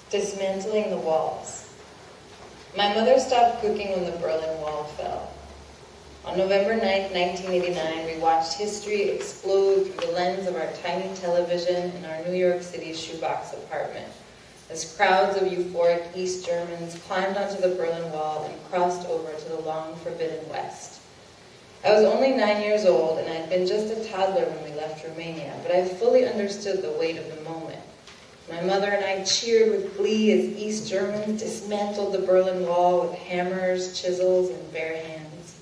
Dismantling the walls. My mother stopped cooking when the Berlin Wall fell. On November 9, 1989, we watched history explode through the lens of our tiny television in our New York City shoebox apartment, as crowds of euphoric East Germans climbed onto the Berlin Wall and crossed over to the long forbidden West. I was only 9 years old, and I had been just a toddler when we left Romania, but I fully understood the weight of the moment. My mother and I cheered with glee as East Germans dismantled the Berlin Wall with hammers, chisels, and bare hands.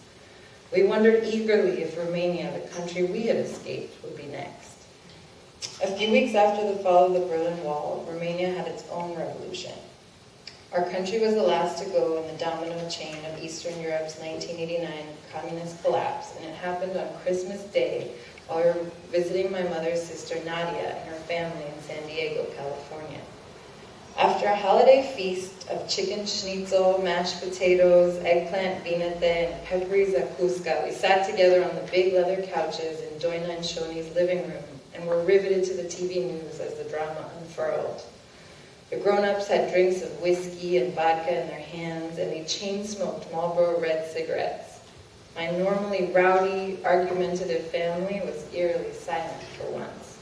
We wondered eagerly if Romania, the country we had escaped, would be next. A few weeks after the fall of the Berlin Wall, Romania had its own revolution. Our country was the last to go in the domino chain of Eastern Europe's 1989 communist collapse, and it happened on Christmas Day while we were visiting my mother's sister Nadia and her family in San Diego, California. After a holiday feast of chicken schnitzel, mashed potatoes, eggplant vinete, and peppery zakuska, we sat together on the big leather couches in Doina and Shoni's living room and were riveted to the TV news as the drama unfurled. The grown-ups had drinks of whiskey and vodka in their hands, and they chain-smoked Marlboro Red cigarettes. My normally rowdy, argumentative family was eerily silent for once.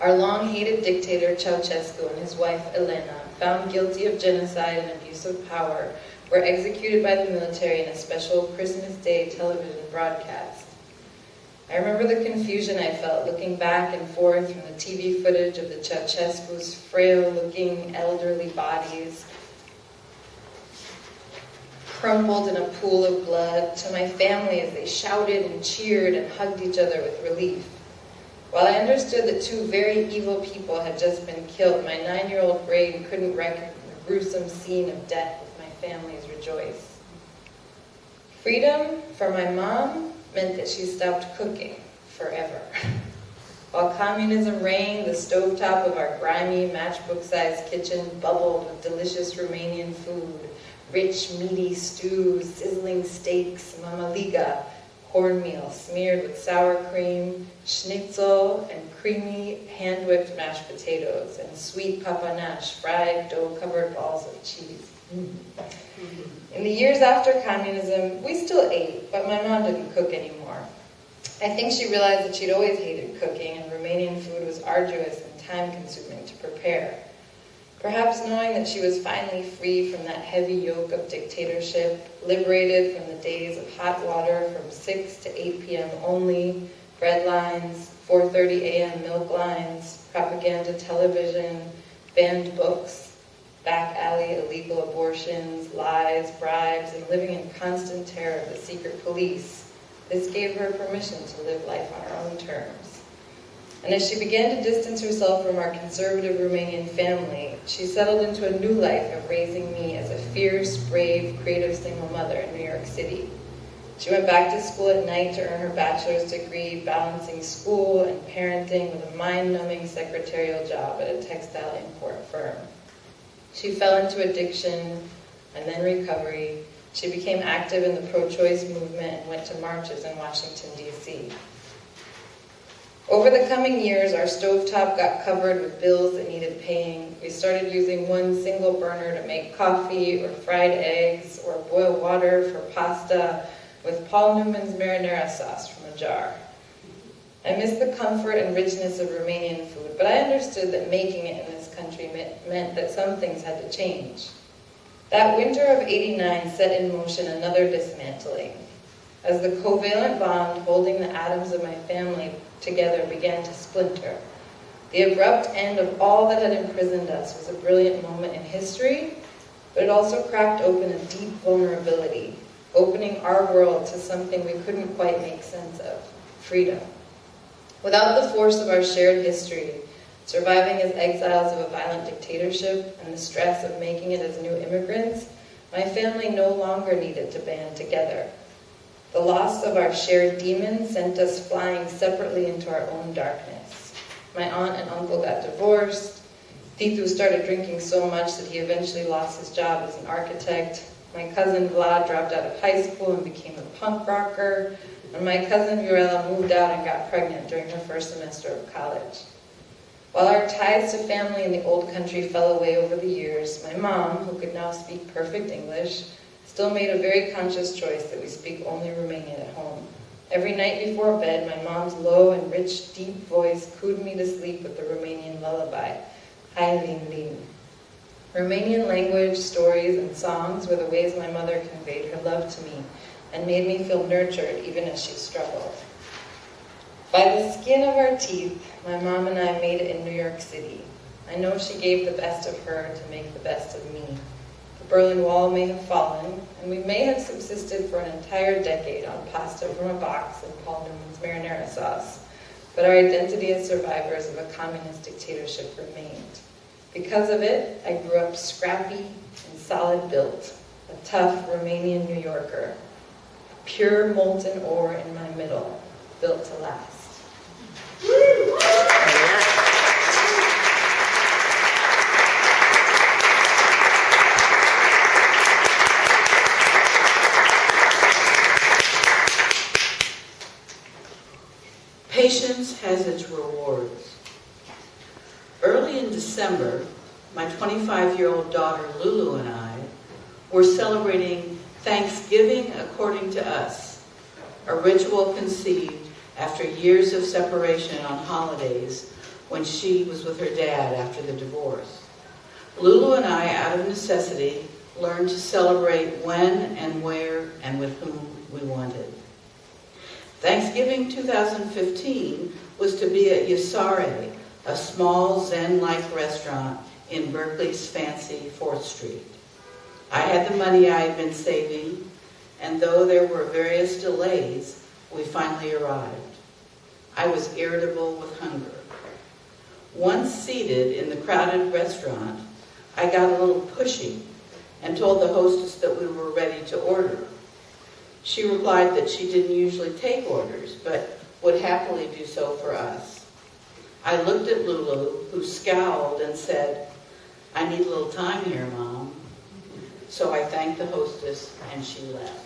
Our long-hated dictator Ceausescu and his wife Elena, found guilty of genocide and abuse of power, were executed by the military in a special Christmas Day television broadcast. I remember the confusion I felt looking back and forth from the TV footage of the Ceausescu's frail-looking elderly bodies crumpled in a pool of blood, to my family as they shouted and cheered and hugged each other with relief. While I understood that two very evil people had just been killed, my 9-year-old brain couldn't reckon the gruesome scene of death with my family's rejoice. Freedom, for my mom, meant that she stopped cooking forever. While communism reigned, the stovetop of our grimy, matchbook-sized kitchen bubbled with delicious Romanian food, rich, meaty stews, sizzling steaks, mamaliga, cornmeal smeared with sour cream, schnitzel, and creamy, hand-whipped mashed potatoes, and sweet papanache, fried, dough-covered balls of cheese. In the years after communism, we still ate, but my mom didn't cook anymore. I think she realized that she'd always hated cooking, and Romanian food was arduous and time-consuming to prepare. Perhaps knowing that she was finally free from that heavy yoke of dictatorship, liberated from the days of hot water from 6 to 8 p.m. only, bread lines, 4:30 a.m. milk lines, propaganda television, banned books, back alley illegal abortions, lies, bribes, and living in constant terror of the secret police, this gave her permission to live life on her own terms. And as she began to distance herself from our conservative Romanian family, she settled into a new life of raising me as a fierce, brave, creative single mother in New York City. She went back to school at night to earn her bachelor's degree, balancing school and parenting with a mind-numbing secretarial job at a textile import firm. She fell into addiction and then recovery. She became active in the pro-choice movement and went to marches in Washington, D.C. Over the coming years, our stovetop got covered with bills that needed paying. We started using one single burner to make coffee or fried eggs or boil water for pasta with Paul Newman's marinara sauce from a jar. I missed the comfort and richness of Romanian food, but I understood that making it in this country meant that some things had to change. That winter of '89 set in motion another dismantling. As the covalent bond holding the atoms of my family together began to splinter, the abrupt end of all that had imprisoned us was a brilliant moment in history, but it also cracked open a deep vulnerability, opening our world to something we couldn't quite make sense of: freedom. Without the force of our shared history, surviving as exiles of a violent dictatorship, and the stress of making it as new immigrants, my family no longer needed to band together. The loss of our shared demons sent us flying separately into our own darkness. My aunt and uncle got divorced. Titu started drinking so much that he eventually lost his job as an architect. My cousin Vlad dropped out of high school and became a punk rocker. And my cousin Viorela moved out and got pregnant during her first semester of college. While our ties to family in the old country fell away over the years, my mom, who could now speak perfect English, still made a very conscious choice that we speak only Romanian at home. Every night before bed, my mom's low and rich, deep voice cooed me to sleep with the Romanian lullaby, Hai Lin Lin. Romanian language, stories, and songs were the ways my mother conveyed her love to me and made me feel nurtured even as she struggled. By the skin of our teeth, my mom and I made it in New York City. I know she gave the best of her to make the best of me. The Berlin Wall may have fallen, and we may have subsisted for an entire decade on pasta from a box and Paul Newman's marinara sauce, but our identity as survivors of a communist dictatorship remained. Because of it, I grew up scrappy and solid-built, a tough Romanian New Yorker, pure molten ore in my middle, built to last. Patience has its rewards. Early in December, my 25-year-old daughter Lulu and I were celebrating Thanksgiving according to us, a ritual conceived after years of separation on holidays when she was with her dad after the divorce. Lulu and I, out of necessity, learned to celebrate when and where and with whom we wanted. Thanksgiving 2015 was to be at Yasare, a small Zen-like restaurant in Berkeley's fancy 4th Street. I had the money I had been saving, and though there were various delays, we finally arrived. I was irritable with hunger. Once seated in the crowded restaurant, I got a little pushy and told the hostess that we were ready to order. She replied that she didn't usually take orders, but would happily do so for us. I looked at Lulu, who scowled and said, "I need a little time here, Mom." So I thanked the hostess and she left.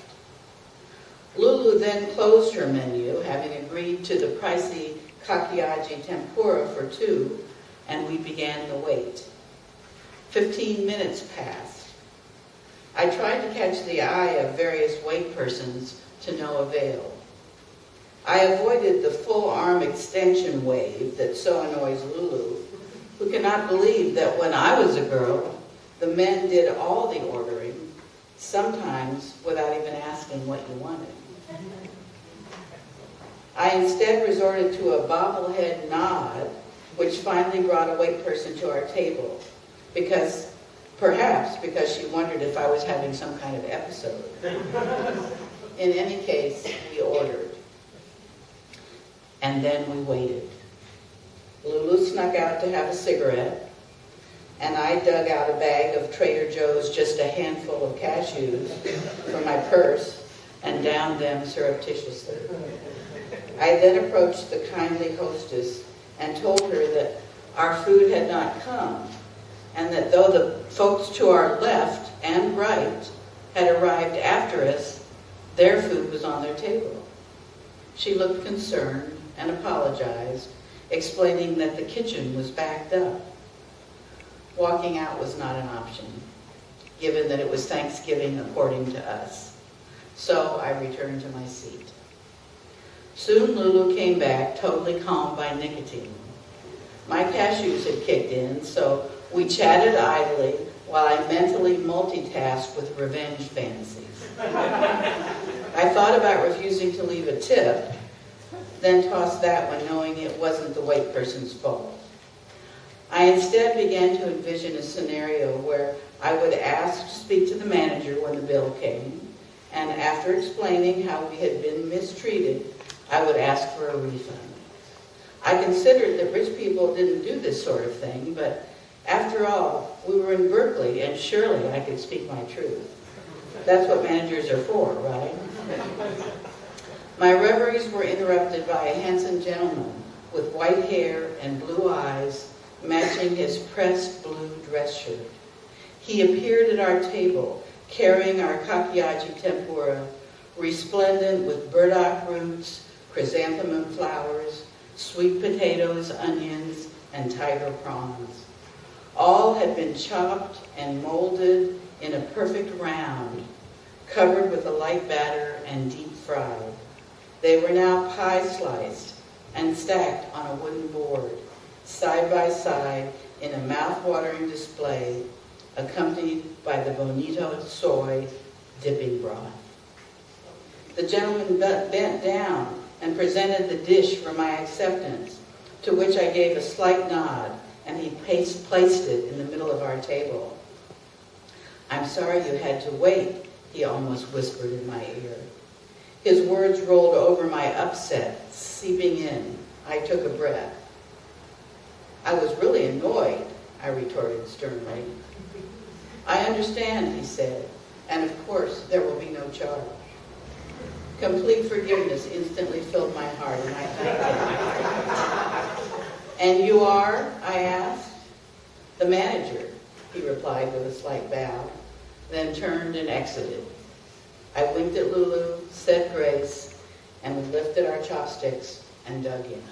Lulu then closed her menu, having agreed to the pricey kakiaji tempura for 2, and we began the wait. 15 minutes passed. I tried to catch the eye of various wait persons to no avail. I avoided the full arm extension wave that so annoys Lulu, who cannot believe that when I was a girl, the men did all the ordering, sometimes without even asking what you wanted. I instead resorted to a bobblehead nod, which finally brought a wait person to our table, perhaps because she wondered if I was having some kind of episode. In any case, we ordered. And then we waited. Lulu snuck out to have a cigarette, and I dug out a bag of Trader Joe's just a handful of cashews from my purse and downed them surreptitiously. I then approached the kindly hostess and told her that our food had not come, and that though the folks to our left and right had arrived after us, their food was on their table. She looked concerned and apologized, explaining that the kitchen was backed up. Walking out was not an option, given that it was Thanksgiving according to us. So I returned to my seat. Soon Lulu came back, totally calmed by nicotine. My cashews had kicked in, so we chatted idly while I mentally multitasked with revenge fantasies. I thought about refusing to leave a tip, then tossed that one knowing it wasn't the wait person's fault. I instead began to envision a scenario where I would ask to speak to the manager when the bill came, and after explaining how we had been mistreated, I would ask for a refund. I considered that rich people didn't do this sort of thing, but after all, we were in Berkeley, and surely I could speak my truth. That's what managers are for, right? My reveries were interrupted by a handsome gentleman with white hair and blue eyes matching his pressed blue dress shirt. He appeared at our table, carrying our kakiaji tempura, resplendent with burdock roots, chrysanthemum flowers, sweet potatoes, onions, and tiger prawns. All had been chopped and molded in a perfect round, covered with a light batter and deep fried. They were now pie sliced and stacked on a wooden board, side by side in a mouth-watering display, accompanied by the bonito soy dipping broth. The gentleman bent down and presented the dish for my acceptance, to which I gave a slight nod, and he placed it in the middle of our table. "I'm sorry you had to wait," he almost whispered in my ear. His words rolled over my upset, seeping in. I took a breath. "I was really annoyed," I retorted sternly. "I understand," he said, "and of course there will be no charge." Complete forgiveness instantly filled my heart, and I thanked him. "And you are?" I asked. "The manager," he replied with a slight bow, then turned and exited. I winked at Lulu, said grace, and we lifted our chopsticks and dug in.